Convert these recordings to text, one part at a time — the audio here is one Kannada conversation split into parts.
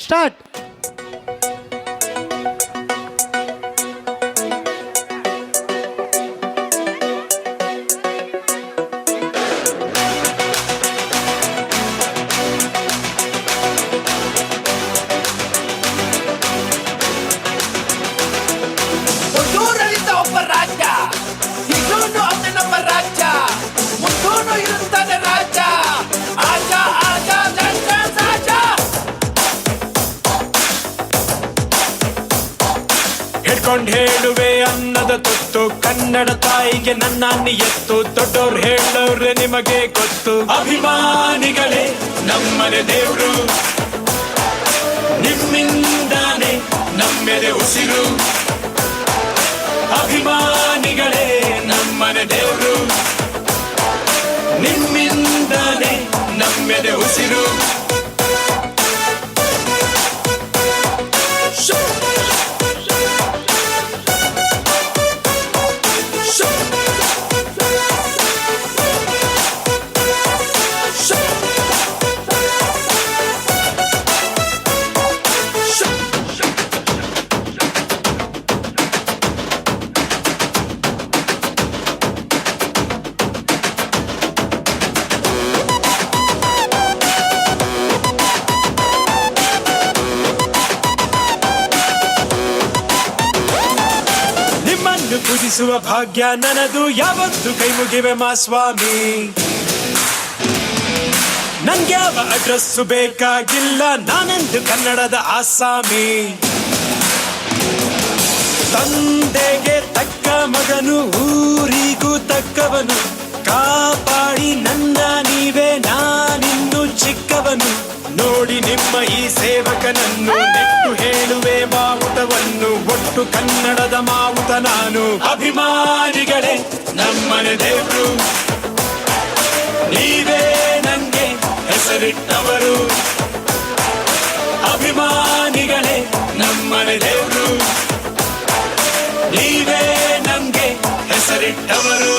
ಸ್ಟಾರ್ಟ್. ಹುಟ್ಟೂರಲ್ಲಿದ್ದ ಒಬ್ಬ ರಾಜ, ಇನ್ನೊಂದು ಅವನೊಬ್ಬ ರಾಜ, ಮುಂದೂನು ಇರುತ್ತಾನೆ ರಾಜ. ಆಜ ಆಜ ದಂಡ ಸಾಜ. ಹಿಡ್ಕೊಂಡ್ ಹೇಳುವೆ ಅನ್ನದ ತುತ್ತು, ಕನ್ನಡ ತಾಯಿಗೆ ನನ್ನ ಎತ್ತು. ದೊಡ್ಡೋರ್ ಹೇಳೋರೆ ನಿಮಗೆ ಗೊತ್ತು, ಅಭಿಮಾನಿಗಳೇ ನಮ್ಮನೆ ದೇವ್ರು. ನಿಮ್ಮಿಂದಾನೆ ನಮ್ಮೆದೆ ಉಸಿರು. ಅಭಿಮಾನಿಗಳೇ ನಮ್ಮನೆ ದೇವ್ರು. ನಿಮ್ಮಿಂದಾನೆ ನಮ್ಮೆದೆ ಉಸಿರು. ಪೂಜಿಸುವ ಭಾಗ್ಯ ನನದು, ಯಾವತ್ತು ಕೈ ಮುಗಿವೆ ಮಾ ಸ್ವಾಮಿ. ನನ್ಗ್ಯಾವ ಅಡ್ರೆಸ್ಸು ಬೇಕಾಗಿಲ್ಲ, ನಾನೆಂದು ಕನ್ನಡದ ಆಸಾಮಿ. ತಂದೆಗೆ ತಕ್ಕ ಮಗನು, ಊರಿಗೂ ತಕ್ಕವನು. ಕಾಪಾಡಿ ನನ್ನ ನೀವೇ, ನಾನಿನ್ನು ಚಿಕ್ಕವನು. ನೋಡಿ ನಿಮ್ಮ ಈ ಸೇವಕನನ್ನು, ನೆಟ್ಟು ಹೇಳುವೆ ಮಾವುತವನ್ನು. ಒಟ್ಟು ಕನ್ನಡದ ಮಾವುತ ನಾನು. ಅಭಿಮಾನಿಗಳೇ ನಮ್ಮನೆ ದೇವ್ರು. ನೀವೇ ನಂಗೆ ಹೆಸರಿಟ್ಟವರು. ಅಭಿಮಾನಿಗಳೇ ನಮ್ಮನೆ ದೇವ್ರು. ನೀವೇ ನಂಗೆ ಹೆಸರಿಟ್ಟವರು.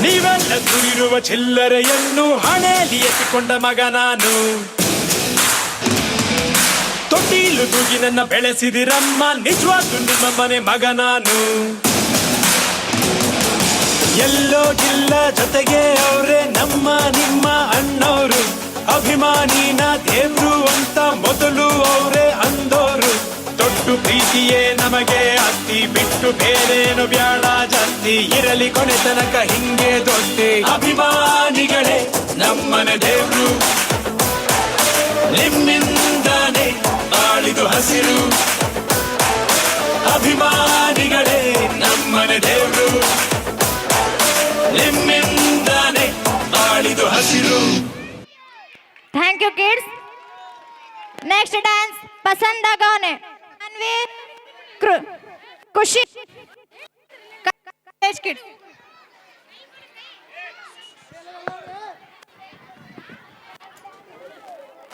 ನೀವೆಲ್ಲ ದುಡಿರುವ ಚಿಲ್ಲರೆಯನ್ನು ಹಣೆಯಲ್ಲಿ ಎತ್ತಿಕೊಂಡ ಮಗ ನಾನು. ತೊಟ್ಟಿಲು ತೂಗಿ ನನ್ನ ಬೆಳೆಸಿದಿರಮ್ಮ, ನಿಜವಾಗ್ಲೂ ನಿಮ್ಮ ಮನೆ ಮಗ ನಾನು. ಎಲ್ಲೋ ಜಿಲ್ಲ ಜೊತೆಗೆ ಅವರೇ ನಮ್ಮ ನಿಮ್ಮ ಅಣ್ಣವರು. ಅಭಿಮಾನಿನ ದೇವ್ರು ಅಂತ ಮೊದಲು ಅವರೇ ಅಂದೋರು. ತೊಟ್ಟು ಪ್ರೀತಿಯೇ ನಮಗೆ ಅತ್ತಿ, ಬಿಟ್ಟು ಬೇರೇನು ಬ್ಯಾಡ ಜಾಸ್ತಿ. ಇರಲಿ ಕೊನೆ ತನಕ ಹಿಂಗೆ ದೊಡ್ಡಿ. ಅಭಿಮಾನಿಗಳೇ ನಮ್ಮನೆ ದೇವ್ರು. ನಿಮ್ಮಿಂದಾನೆ ಆಳಿದು ಹಸಿರು. ಅಭಿಮಾನಿಗಳೇ ನಮ್ಮನೆ ದೇವ್ರು. ನಿಮ್ಮಿಂದಾನೆ ಆಳಿದು ಹಸಿರು. Thank you kids. Next dance ಪಸಂದ ಗಾನೆ ಖುಷಿ ಕಿಡ್ಸ್.